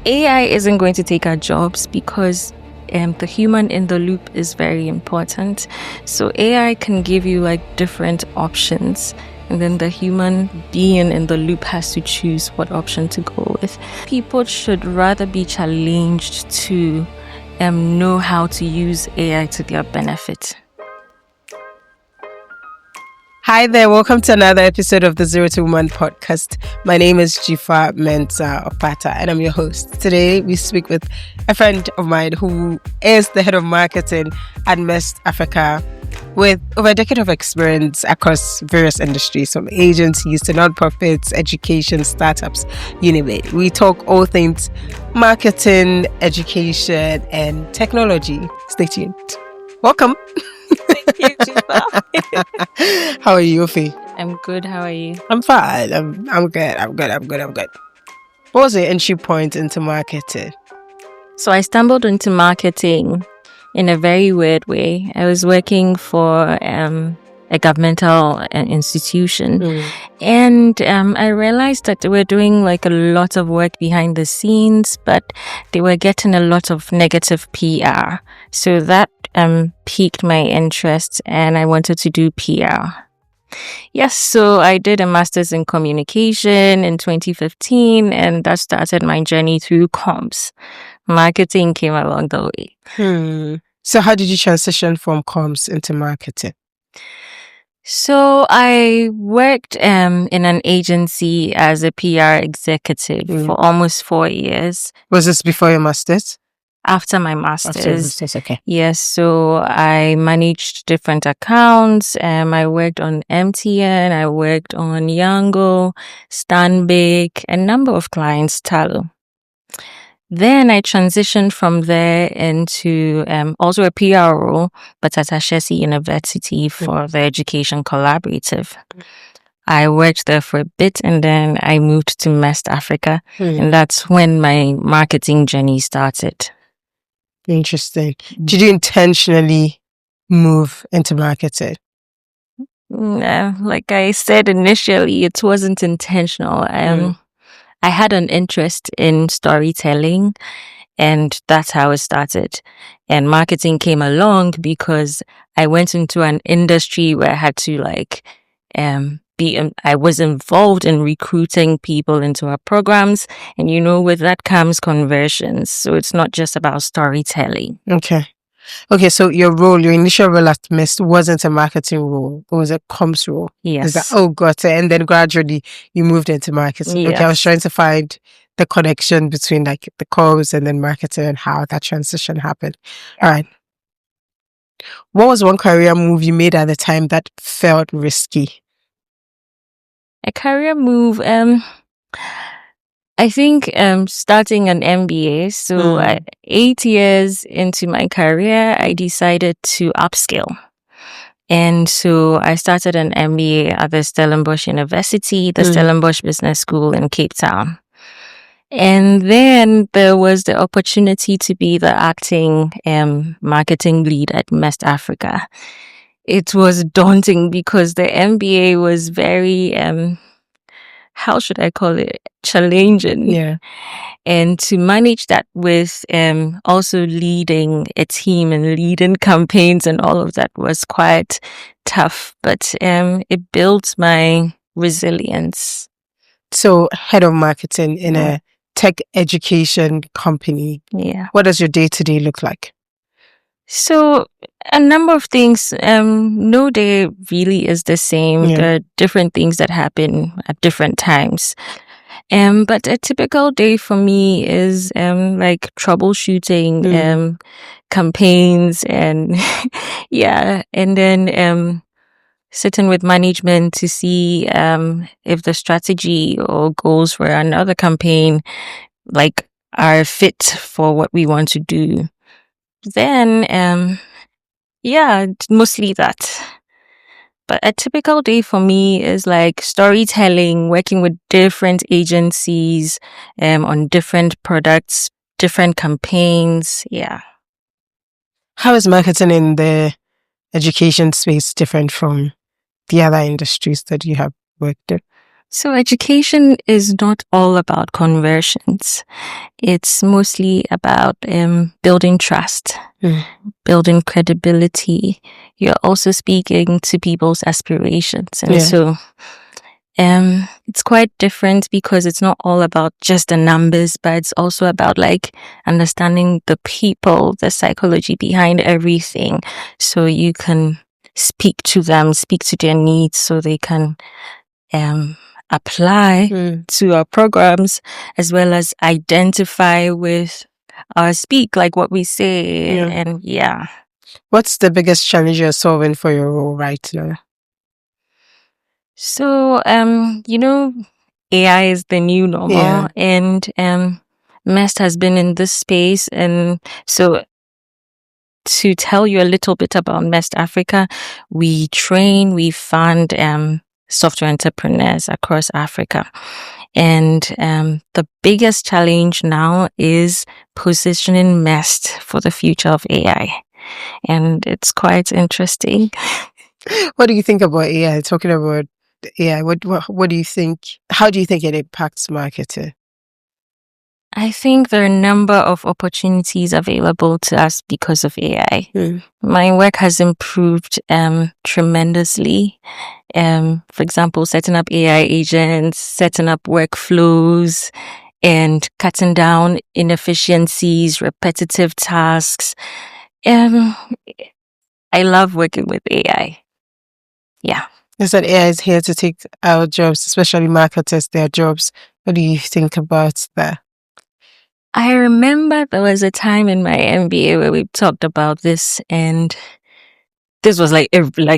AI isn't going to take our jobs because the human in the loop is very important. So AI can give you like different options, and then the human being in the loop has to choose what option to go with. People should rather be challenged to know how to use AI to their benefit. Hi there, welcome to another episode of the 0 to 1 podcast. My name is Dzifa, Mensah, Okpata, and I'm your host. Today, we speak with a friend of mine who is the head of marketing at MEST Africa with over a decade of experience across various industries, from agencies to nonprofits, education, startups, you name it. We talk all things marketing, education, and technology. Stay tuned. Welcome. Thank you, Dzifa. How are you, Ophe? I'm good. How are you? I'm fine. I'm good. What was your entry point into marketing? So I stumbled into marketing in a very weird way. I was working for a governmental institution, and I realized that they were doing like a lot of work behind the scenes, but they were getting a lot of negative PR. So that piqued my interest, and I wanted to do PR. Yes, so I did a master's in communication in 2015, and that started my journey through comms. Marketing came along the way. So how did you transition from comms into marketing? So I worked in an agency as a PR executive for almost 4 years. Was this before your master's? After my master's. Okay. Yes, so I managed different accounts. I worked on MTN, I worked on Yango, Stanbic, a number of clients, Talo. Then I transitioned from there into also a PR role, but at Ashesi University for the Education Collaborative. I worked there for a bit, and then I moved to MEST Africa, and that's when my marketing journey started. Interesting. Did you intentionally move into marketing? Like I said initially, it wasn't intentional. I had an interest in storytelling, and that's how it started. And marketing came along because I went into an industry where I had to I was involved in recruiting people into our programs, and with that comes conversions. So it's not just about storytelling. Okay, so your initial role at MEST wasn't a marketing role, it was a comms role. Yes. Got it. And then gradually you moved into marketing. Yes. Okay, I was trying to find the connection between like the comms and then marketing and how that transition happened. All right. What was one career move you made at the time that felt risky? A career move, I think starting an MBA. So 8 years into my career, I decided to upskill. And so I started an MBA at the Stellenbosch University, the Stellenbosch Business School in Cape Town. And then there was the opportunity to be the acting marketing lead at MEST Africa. It was daunting because the MBA was very, how should I call it, challenging. Yeah. And to manage that with also leading a team and leading campaigns and all of that was quite tough. But it built my resilience. So head of marketing in a tech education company. Yeah. What does your day-to-day look like? So a number of things. No day really is the same. Yeah. There are different things that happen at different times. But a typical day for me is like troubleshooting campaigns and and then sitting with management to see if the strategy or goals for another campaign like are fit for what we want to do. Then mostly that. But a typical day for me is like storytelling, working with different agencies on different products, different campaigns. Yeah. How is marketing in the education space different from the other industries that you have worked in? So education is not all about conversions. It's mostly about building trust, building credibility. You're also speaking to people's aspirations. And so it's quite different because it's not all about just the numbers, but it's also about like understanding the people, the psychology behind everything. So you can speak to them, speak to their needs so they can apply to our programs, as well as identify with our speak, like what we say. And what's the biggest challenge you're solving for your role right now? So AI is the new normal, and MEST has been in this space. And so to tell you a little bit about MEST Africa, we fund software entrepreneurs across Africa. And the biggest challenge now is positioning MEST for the future of AI. And it's quite interesting. What do you think about AI? Talking about AI, what do you think? How do you think it impacts marketing? I think there are a number of opportunities available to us because of AI. My work has improved tremendously. For example, setting up AI agents, setting up workflows, and cutting down inefficiencies, repetitive tasks. I love working with AI. Yeah. Is that AI is here to take our jobs, especially marketers, their jobs. What do you think about that? I remember there was a time in my MBA where we talked about this, and this was like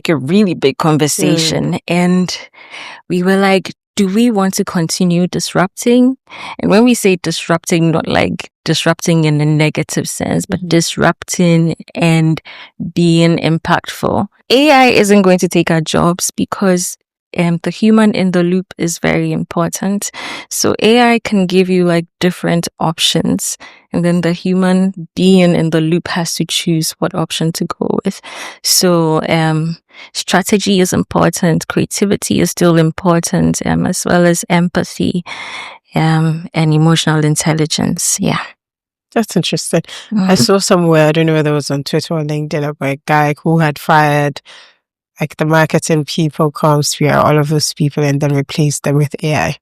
a really big conversation. And we were like, do we want to continue disrupting? And when we say disrupting, not like disrupting in a negative sense, but disrupting and being impactful. AI isn't going to take our jobs because the human in the loop is very important. So AI can give you like different options, and then the human being in the loop has to choose what option to go with. So strategy is important, creativity is still important, as well as empathy and emotional intelligence. Yeah. That's interesting. I saw somewhere, I don't know whether it was on Twitter or LinkedIn, about a guy who had fired like the marketing people, comms, all of those people, and then replaced them with AI.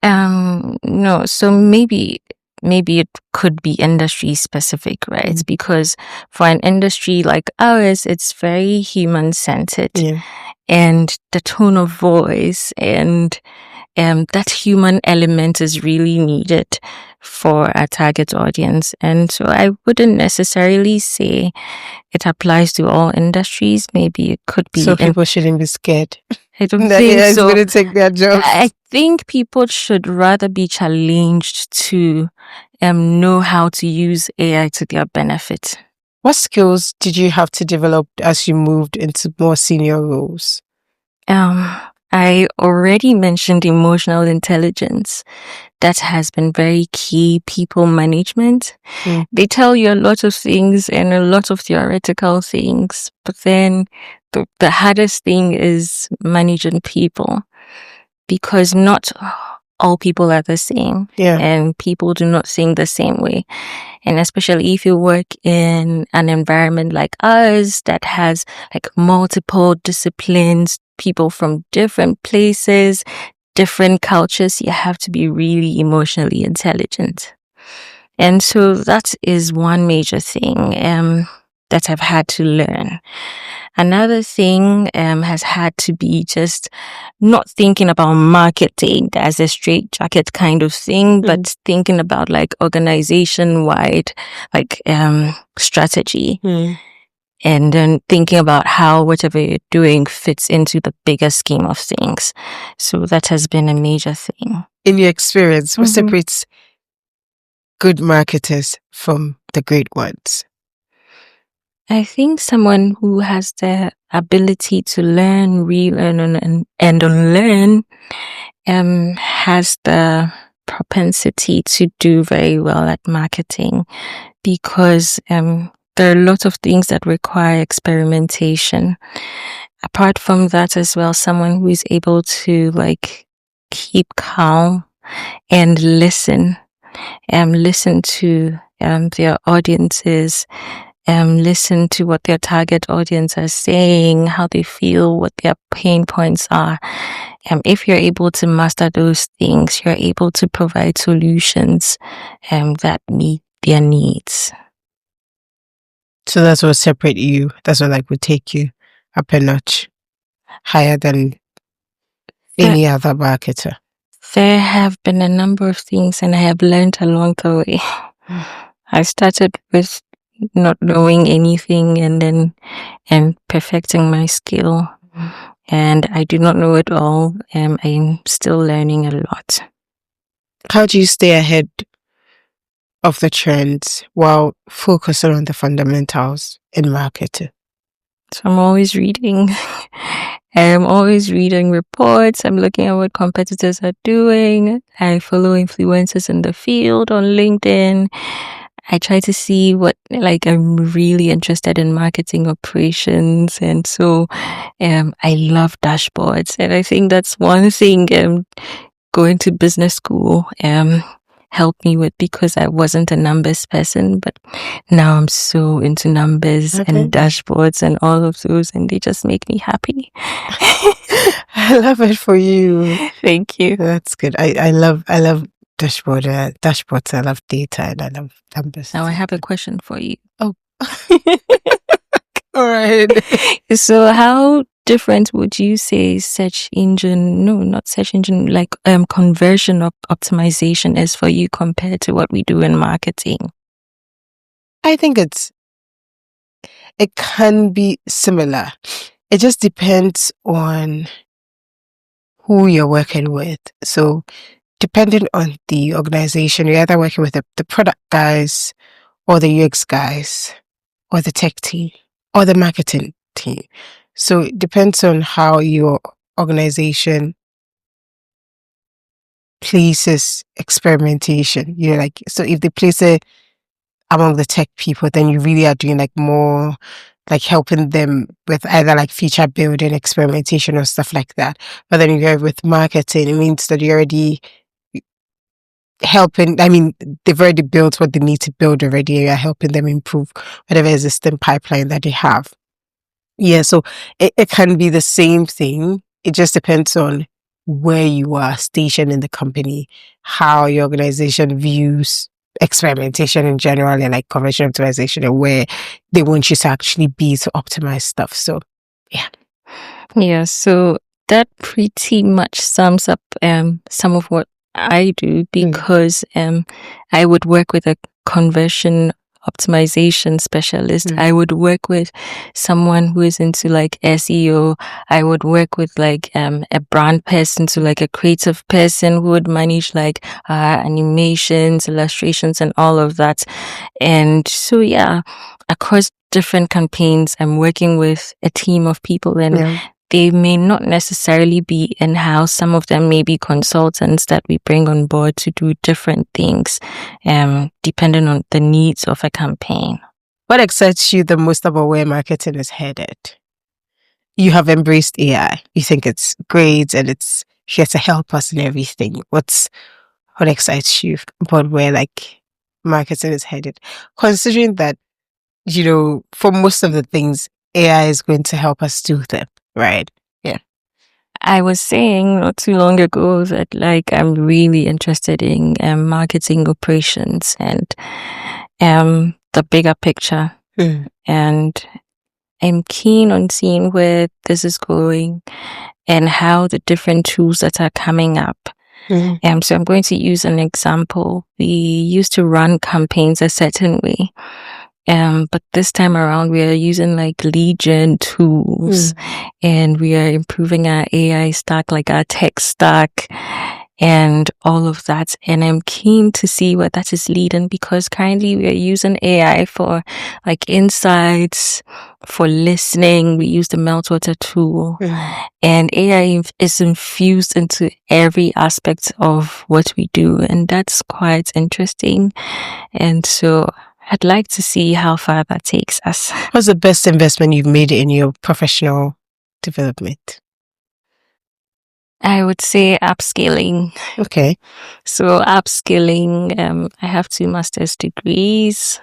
No, so maybe it could be industry specific, right? Because for an industry like ours, it's very human centered, and the tone of voice and that human element is really needed for our target audience. And so I wouldn't necessarily say it applies to all industries. Maybe it could be. So people shouldn't be scared. I don't think AI so. is going to take their jobs. I think people should rather be challenged to know how to use AI to their benefit. What skills did you have to develop as you moved into more senior roles? I already mentioned emotional intelligence. That has been very key. People management. They tell you a lot of things and a lot of theoretical things, but then the hardest thing is managing people, because not all people are the same, and people do not think the same way. And especially if you work in an environment like ours that has like multiple disciplines, people from different places, different cultures, you have to be really emotionally intelligent. And so that is one major thing that I've had to learn. Another thing has had to be just not thinking about marketing as a straitjacket kind of thing, but thinking about like organization-wide like strategy. And then thinking about how whatever you're doing fits into the bigger scheme of things. So that has been a major thing. In your experience, what separates good marketers from the great ones? I think someone who has the ability to learn, relearn, and unlearn has the propensity to do very well at marketing, because there are a lot of things that require experimentation. apart from that as well, someone who is able to like keep calm and listen to their audiences, listen to what their target audience are saying, how they feel, what their pain points are. If you're able to master those things, you're able to provide solutions that meet their needs. So that's what separate you. That's what like would take you up a notch higher than any other marketer. There have been a number of things, and I have learned along the way. I started with not knowing anything, and then perfecting my skill. And I do not know it all. I'm still learning a lot. How do you stay ahead of the trends while focusing on the fundamentals in marketing? So I'm always reading. I'm always reading reports. I'm looking at what competitors are doing. I follow influencers in the field on LinkedIn. I try to see what, like, I'm really interested in marketing operations. And so I love dashboards. And I think that's one thing going to business school helped me with, because I wasn't a numbers person, but now I'm so into numbers and dashboards and all of those, and they just make me happy. I love it for you. Thank you. That's good. I love dashboards. I love data and I love numbers. Now I have a question for you. Oh. All right. So how different would you say conversion optimization is for you compared to what we do in marketing? I think it can be similar. It just depends on who you're working with. So depending on the organization, you're either working with the product guys or the UX guys or the tech team or the marketing team. So it depends on how your organization places experimentation. You're like, so if they place it among the tech people, then you really are doing like more like helping them with either like feature building, experimentation or stuff like that. But then you go with marketing, it means that you're already helping. I mean, they've already built what they need to build already, and you're helping them improve whatever existing pipeline that they have. Yeah, so it can be the same thing. It just depends on where you are stationed in the company, how your organization views experimentation in general and like conversion optimization, and where they want you to actually be to optimize stuff. So yeah, so that pretty much sums up some of what I do, because I would work with a conversion optimization specialist. I would work with someone who is into like SEO. I would work with like a brand person, so like a creative person who would manage like animations, illustrations, and all of that. And so yeah, across different campaigns, I'm working with a team of people, and they may not necessarily be in-house. Some of them may be consultants that we bring on board to do different things, depending on the needs of a campaign. What excites you the most about where marketing is headed? You have embraced AI. You think it's great and it's here to help us in everything. What excites you about where like marketing is headed? Considering that, you know, for most of the things, AI is going to help us do them. Right. Yeah. I was saying not too long ago that like I'm really interested in marketing operations and the bigger picture. And I'm keen on seeing where this is going and how the different tools that are coming up. So I'm going to use an example. We used to run campaigns a certain way. But this time around, we are using like lead gen tools, and we are improving our AI stack, like our tech stack, and all of that. And I'm keen to see where that is leading, because currently we are using AI for like insights, for listening. We use the Meltwater tool, and AI is infused into every aspect of what we do, and that's quite interesting. And so I'd like to see how far that takes us. What's the best investment you've made in your professional development? I would say upskilling. Okay. So upskilling, I have 2 master's degrees.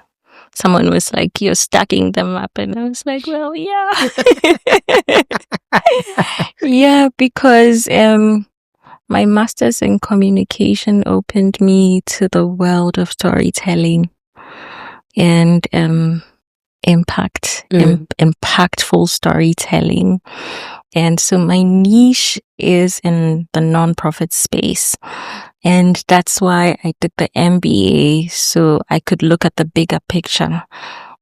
Someone was like, "You're stacking them up," and I was like, "Well, yeah." Yeah, because my master's in communication opened me to the world of storytelling and impactful storytelling. And so my niche is in the nonprofit space. And that's why I did the MBA, so I could look at the bigger picture.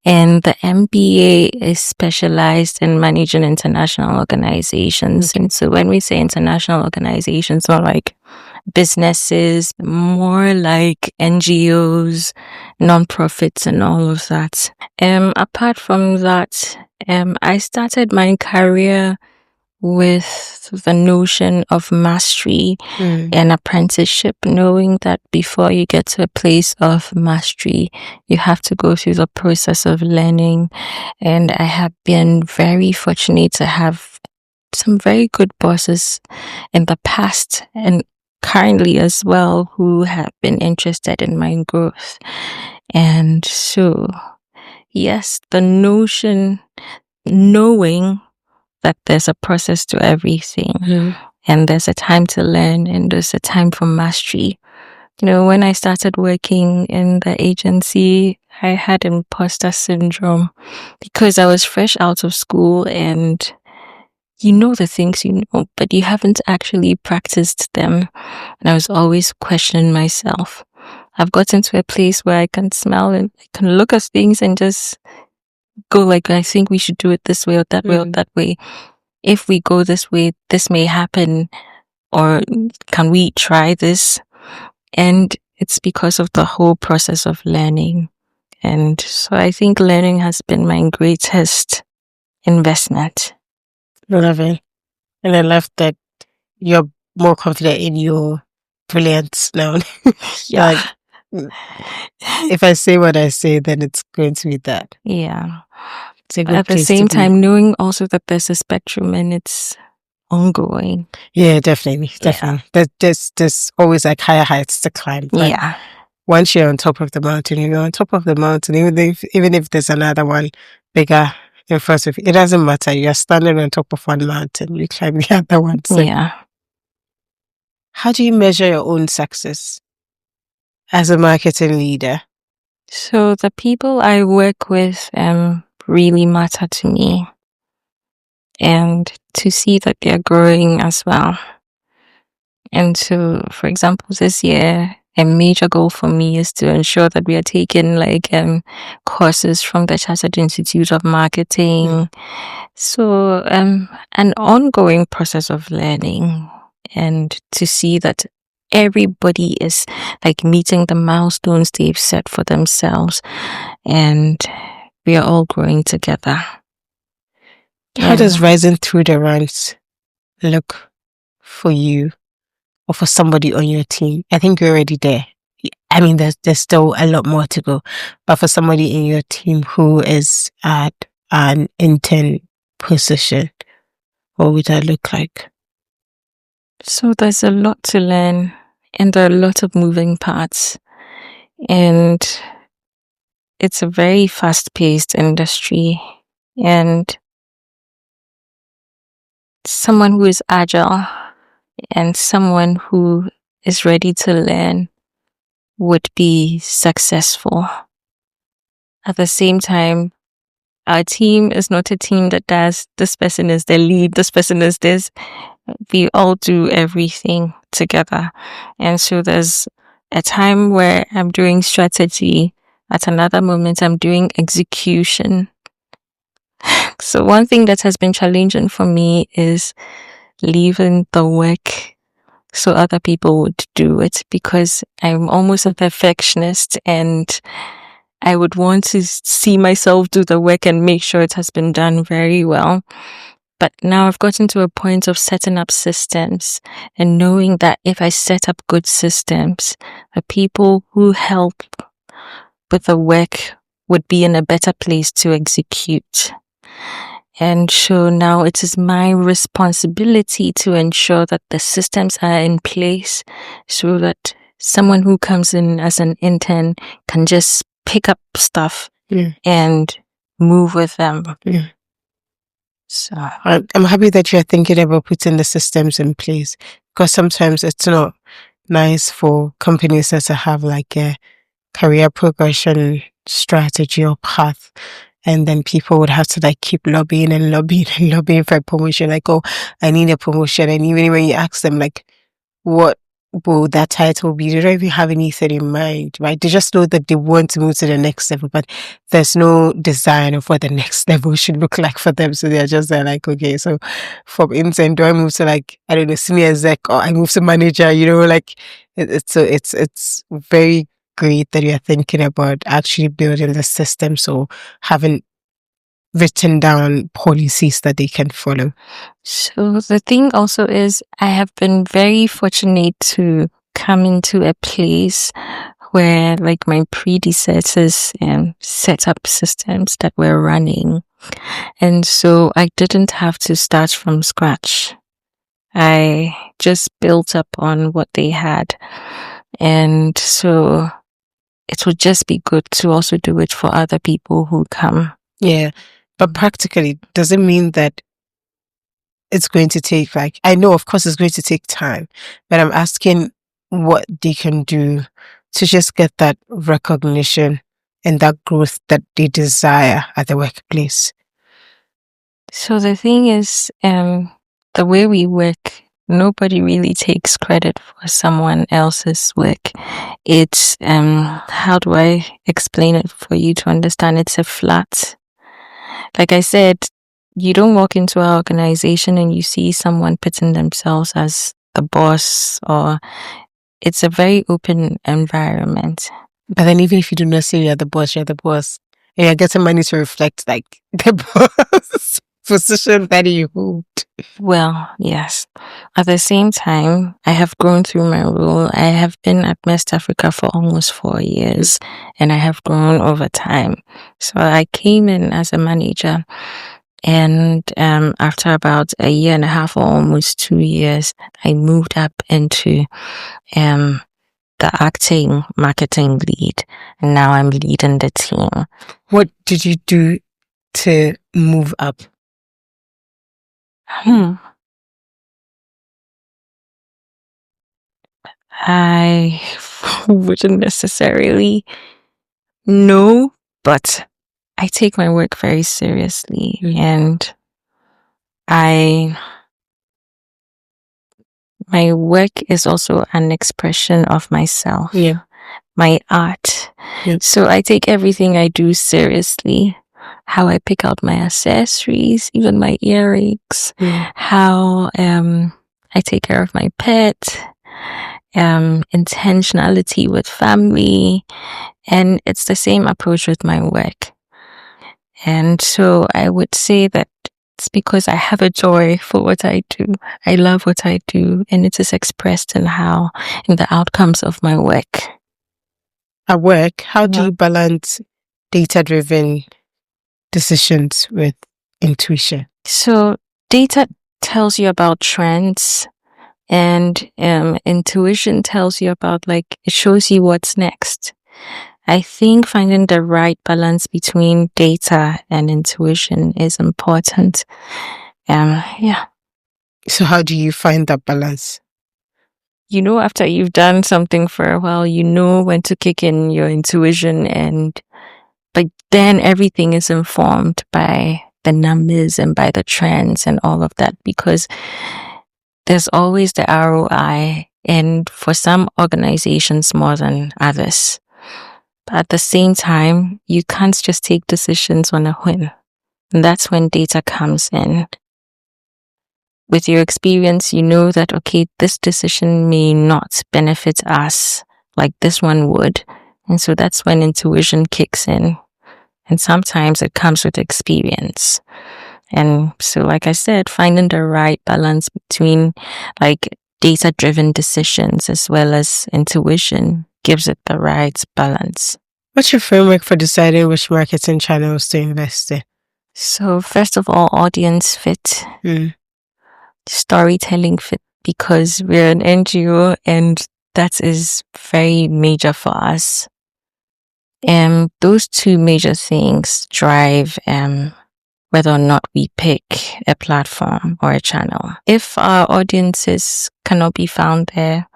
And the MBA is specialized in managing international organizations. And so when we say international organizations, not like businesses, more like NGOs, nonprofits, and all of that. Apart from that, I started my career with the notion of mastery and apprenticeship, knowing that before you get to a place of mastery, you have to go through the process of learning. And I have been very fortunate to have some very good bosses in the past and currently as well who have been interested in my growth. And so, yes, the notion, knowing that there's a process to everything and there's a time to learn and there's a time for mastery. You know, when I started working in the agency, I had imposter syndrome because I was fresh out of school and you know the things you know, but you haven't actually practiced them. And I was always questioning myself. I've gotten to a place where I can smell and I can look at things and just go like, I think we should do it this way or that way or that way. If we go this way, this may happen, or can we try this? And it's because of the whole process of learning. And so I think learning has been my greatest investment. Love it. And I love that you're more confident in your brilliance now. Yeah. Like, if I say what I say, then it's going to be that. Yeah. It's a good At the place same to be. time, knowing also that there's a spectrum and it's ongoing. Yeah, definitely. There's always like higher heights to climb. But Yeah. once you're on top of the mountain, you're on top of the mountain. Even if there's another one bigger in front of you, it doesn't matter. You're standing on top of one mountain. You climb the other one. So Yeah. how do you measure your own success as a marketing leader? So the people I work with really matter to me, and to see that they're growing as well. And so, for example, this year, a major goal for me is to ensure that we are taking like courses from the Chartered Institute of Marketing. So an ongoing process of learning, and to see that everybody is like meeting the milestones they've set for themselves, and we are all growing together. How does rising through the ranks look for you or for somebody on your team? I think you're already there. I mean, there's still a lot more to go. But for somebody in your team who is at an intern position, what would that look like? So there's a lot to learn, and there are a lot of moving parts, and it's a very fast-paced industry, and someone who is agile and someone who is ready to learn would be successful. At the same time, our team is not a team that does this person is the lead, this person is this. We all do everything together. And so there's a time where I'm doing strategy. At another moment, I'm doing execution. So one thing that has been challenging for me is leaving the work so other people would do it, because I'm almost a perfectionist and I would want to see myself do the work and make sure it has been done very well. But now I've gotten to a point of setting up systems and knowing that if I set up good systems, the people who help with the work would be in a better place to execute. And so now it is my responsibility to ensure that the systems are in place so that someone who comes in as an intern can just pick up stuff and move with them. So I'm happy that you're thinking about putting the systems in place, because sometimes it's not nice for companies to have like a career progression strategy or path, and then people would have to like keep lobbying and lobbying and lobbying for a promotion. Like, oh, I need a promotion. And even when you ask them like, what will that title be, they don't even have anything in mind, right? They just know that they want to move to the next level, but there's no design of what the next level should look like for them. So they're just there like, okay, so from intern, do I move to like, I don't know, senior exec, or I move to manager, like it's very great that you're thinking about actually building the system, so having written down policies that they can follow. So the thing also is, I have been very fortunate to come into a place where like my predecessors set up systems that were running. And so I didn't have to start from scratch. I just built up on what they had. And so it would just be good to also do it for other people who come. Yeah. But practically, does it mean that it's going to take, like, I know of course it's going to take time, but I'm asking what they can do to just get that recognition and that growth that they desire at the workplace? So the thing is, the way we work, nobody really takes credit for someone else's work. It's, how do I explain it for you to understand? It's a flat. Like I said, you don't walk into our organization and you see someone putting themselves as the boss, or it's a very open environment. But then even if you do not say you're the boss, you're the boss. And you're getting money to reflect like the boss position that you hold. Well, yes. At the same time, I have grown through my role. I have been at MEST Africa for almost 4 years, and I have grown over time. So I came in as a manager, and after about 1.5 years or almost 2 years, I moved up into the acting marketing lead, and now I'm leading the team. What did you do to move up? I wouldn't necessarily know, but I take my work very seriously, and my work is also an expression of myself, my art. So I take everything I do seriously. How I pick out my accessories, even my earrings, how I take care of my pet, intentionality with family, and it's the same approach with my work. And so I would say that it's because I have a joy for what I do. I love what I do, and it is expressed in the outcomes of my work. At work, how do you balance data-driven decisions with intuition? So data tells you about trends, and intuition tells you about, like, it shows you what's next. I think finding the right balance between data and intuition is important. So how do you find that balance? After you've done something for a while, you know when to kick in your intuition, but then everything is informed by the numbers and by the trends and all of that, because there's always the ROI, and for some organizations more than others. But at the same time, you can't just take decisions on a whim. And that's when data comes in. With your experience, you know that, okay, this decision may not benefit us like this one would. And so that's when intuition kicks in. And sometimes it comes with experience. And so, like I said, finding the right balance between like data-driven decisions as well as intuition gives it the right balance. What's your framework for deciding which marketing channels to invest in? So first of all, audience fit, storytelling fit, because we're an NGO and that is very major for us. Those two major things drive whether or not we pick a platform or a channel. If our audiences cannot be found there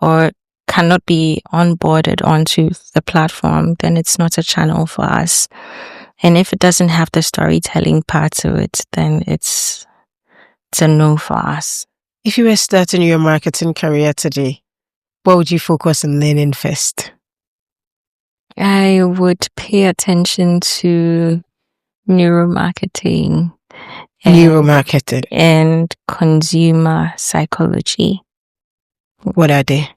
or cannot be onboarded onto the platform, then it's not a channel for us. And if it doesn't have the storytelling part to it, then it's a no for us. If you were starting your marketing career today, what would you focus on learning first? I would pay attention to neuromarketing and consumer psychology. What are they?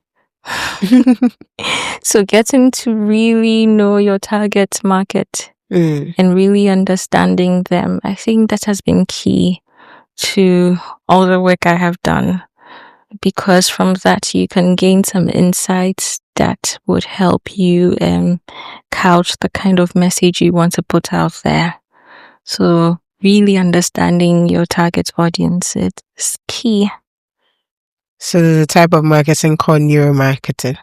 So getting to really know your target market and really understanding them, I think that has been key to all the work I have done, because from that you can gain some insights that would help you couch the kind of message you want to put out there. So really understanding your target audience is key. So the type of marketing called neuromarketing.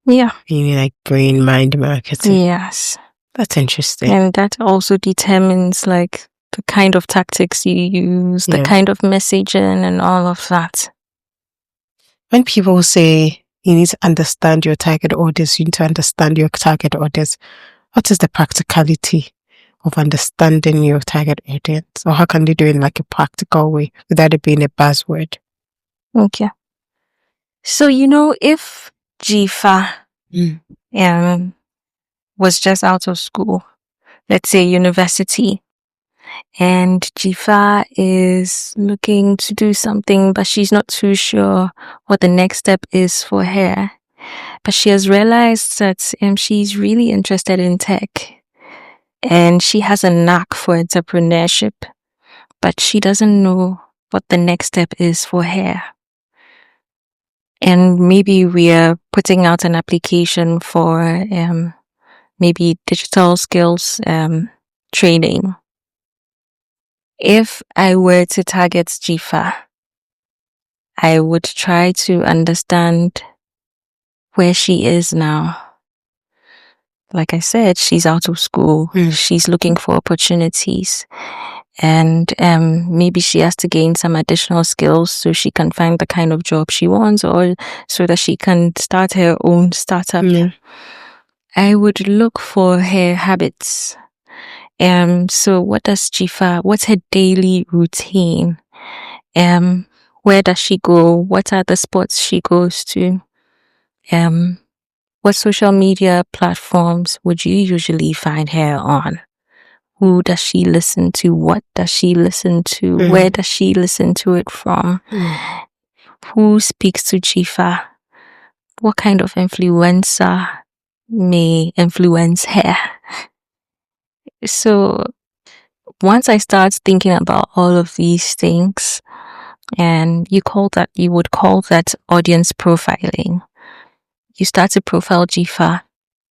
Yeah. Meaning like brain mind marketing. Yes. That's interesting. And that also determines like the kind of tactics you use, the kind of messaging and all of that. When people say you need to understand your target audience, you need to understand your target audience, what is the practicality of understanding your target audience? Or how can they do it in like a practical way without it being a buzzword? Okay. So, if Dzifa was just out of school, let's say university, and Dzifa is looking to do something, but she's not too sure what the next step is for her. But she has realized that she's really interested in tech and she has a knack for entrepreneurship, but she doesn't know what the next step is for her. And maybe we are putting out an application for maybe digital skills training. If I were to target Dzifa, I would try to understand where she is now. Like I said, she's out of school. She's looking for opportunities. And maybe she has to gain some additional skills so she can find the kind of job she wants, or so that she can start her own startup. I would look for her habits. So what's her daily routine? Where does she go? What are the spots she goes to? What social media platforms would you usually find her on? Who does she listen to? What does she listen to? Where does she listen to it from? Who speaks to Dzifa? What kind of influencer may influence her? So once I start thinking about all of these things, and you would call that audience profiling. You start to profile Dzifa,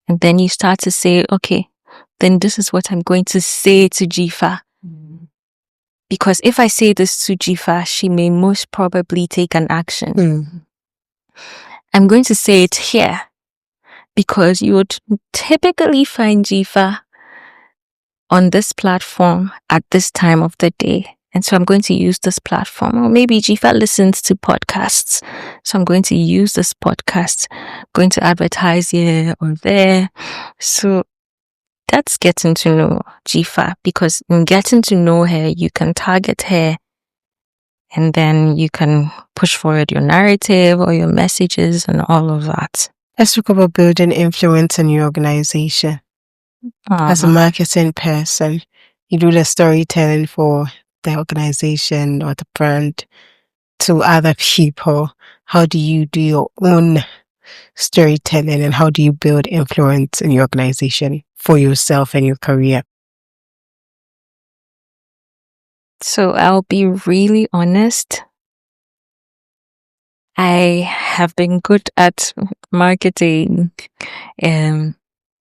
and then you start to say, okay, then this is what I'm going to say to Dzifa. Because if I say this to Dzifa, she may most probably take an action. I'm going to say it here because you would typically find Dzifa on this platform at this time of the day. And so I'm going to use this platform. Or maybe Dzifa listens to podcasts. So I'm going to use this podcast. I'm going to advertise here or there. So that's getting to know Dzifa, because in getting to know her, you can target her and then you can push forward your narrative or your messages and all of that. Let's talk about building influence in your organization. As a marketing person, you do the storytelling for the organization or the brand to other people. How do you do your own storytelling, and how do you build influence in your organization for yourself and your career? So I'll be really honest. I have been good at marketing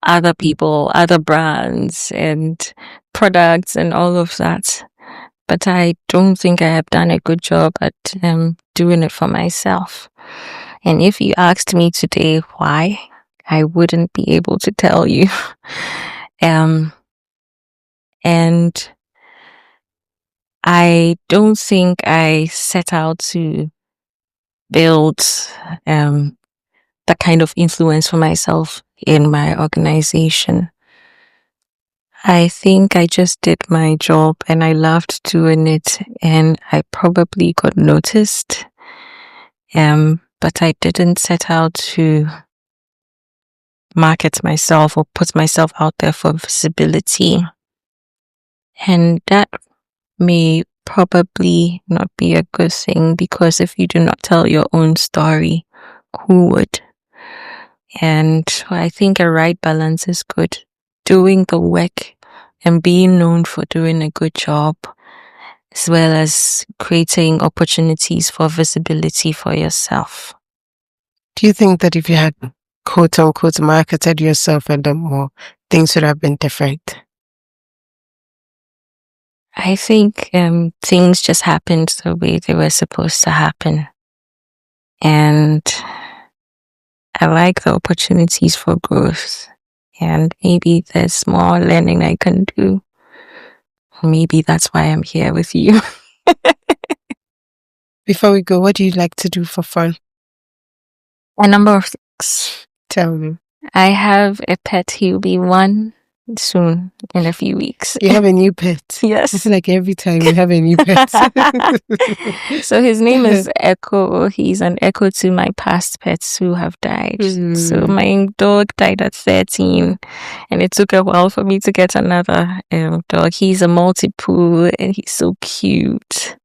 other people, other brands and products and all of that. But I don't think I have done a good job at doing it for myself. And if you asked me today why, I wouldn't be able to tell you. And I don't think I set out to build that kind of influence for myself in my organization. I think I just did my job and I loved doing it, and I probably got noticed. But I didn't set out to market myself or put myself out there for visibility. And that may probably not be a good thing, because if you do not tell your own story, who would? And I think a right balance is good. Doing the work and being known for doing a good job, as well as creating opportunities for visibility for yourself. Do you think that if you had quote unquote marketed yourself a little more, things would have been different? I think things just happened the way they were supposed to happen. And I like the opportunities for growth. And maybe there's more learning I can do. Maybe that's why I'm here with you. Before we go, what do you like to do for fun? A number of things. Tell me. I have a pet. He'll be 1 soon, in a few weeks. You have a new pet? Yes. I feel like every time you have a new pet. So his name is Echo. He's an echo to my past pets who have died. So my dog died at 13, and it took a while for me to get another dog. He's a multi-poo and he's so cute.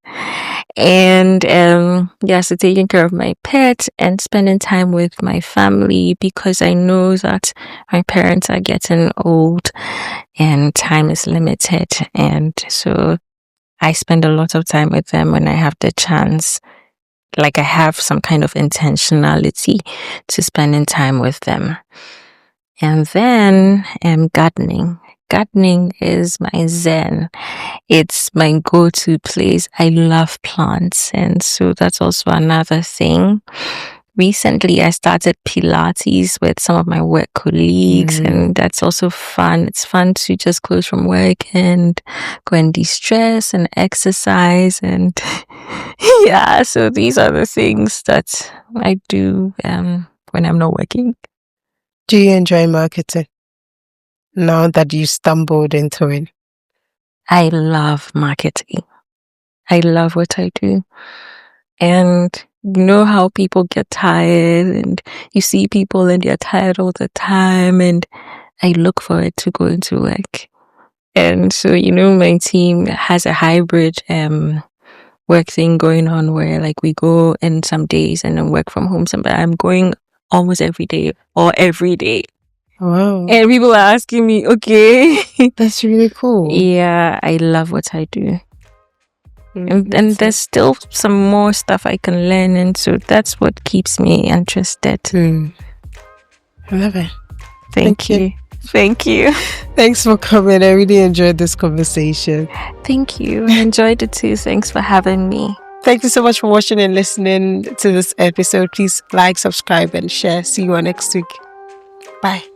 And so taking care of my pet and spending time with my family, because I know that my parents are getting old and time is limited, and so I spend a lot of time with them when I have the chance. Like, I have some kind of intentionality to spending time with them. And then gardening. Gardening is my zen. It's my go-to place. I love plants, and so that's also another thing. Recently, I started Pilates with some of my work colleagues, and that's also fun. It's fun to just close from work and go and de-stress and exercise, and so these are the things that I do when I'm not working. Do you enjoy marketing now that you stumbled into it? I love marketing. I love what I do. And you know how people get tired, and you see people and they're tired all the time, and I look forward to going to work. And so, my team has a hybrid work thing going on, where like we go in some days and then work from home some, but I'm going almost every day or every day. Wow. And people are asking me, okay. That's really cool. Yeah, I love what I do. And there's still some more stuff I can learn, and so that's what keeps me interested. I love it. Thank you. Thank you. Thanks for coming. I really enjoyed this conversation. Thank you. I enjoyed it too. Thanks for having me. Thank you so much for watching and listening to this episode. Please like, subscribe, and share. See you all next week. Bye.